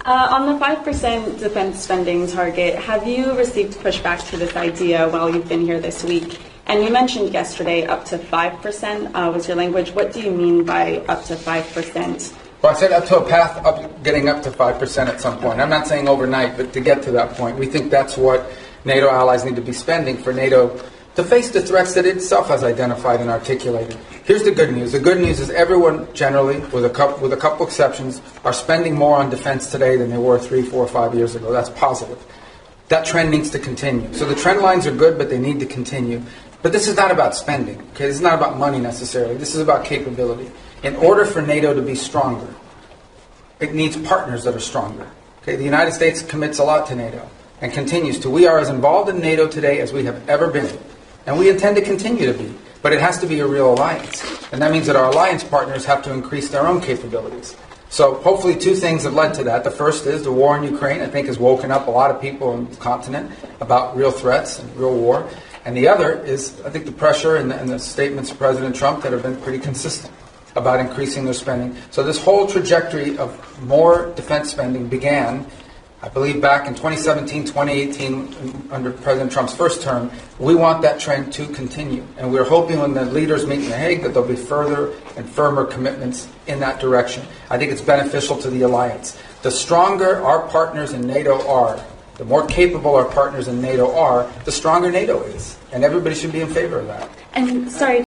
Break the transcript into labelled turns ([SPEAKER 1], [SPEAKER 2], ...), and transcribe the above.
[SPEAKER 1] On the 5% defense spending target, have you received pushback to this idea while you've been here this week? And you mentioned yesterday up to 5% was your language. What do you mean by up to 5%?
[SPEAKER 2] Well, I said up to a path up, getting up to 5% at some point. I'm not saying overnight, but to get to that point. We think that's what NATO allies need to be spending for NATO to face the threats that it itself has identified and articulated. Here's the good news. The good news is everyone generally, with a couple exceptions, are spending more on defense today than they were 3, 4, 5 years ago. That's positive. That trend needs to continue. So the trend lines are good, but they need to continue. But this is not about spending. Okay, this is not about money necessarily. This is about capability. In order for NATO to be stronger, it needs partners that are stronger. Okay, the United States commits a lot to NATO and continues to. We are as involved in NATO today as we have ever been, and we intend to continue to be. But it has to be a real alliance, and that means that our alliance partners have to increase their own capabilities. So hopefully two things have led to that. The first is the war in Ukraine, I think, has woken up a lot of people on the continent about real threats and real war. And the other is, I think, the pressure and the statements of President Trump that have been pretty consistent about increasing their spending. So this whole trajectory of more defense spending began, I believe, back in 2017, 2018, under President Trump's first term. We want that trend to continue. And we're hoping when the leaders meet in The Hague that there'll be further and firmer commitments in that direction. I think it's beneficial to the alliance. The stronger our partners in NATO are, the more capable our partners in NATO are, the stronger NATO is. And everybody should be in favor of that.
[SPEAKER 1] And sorry.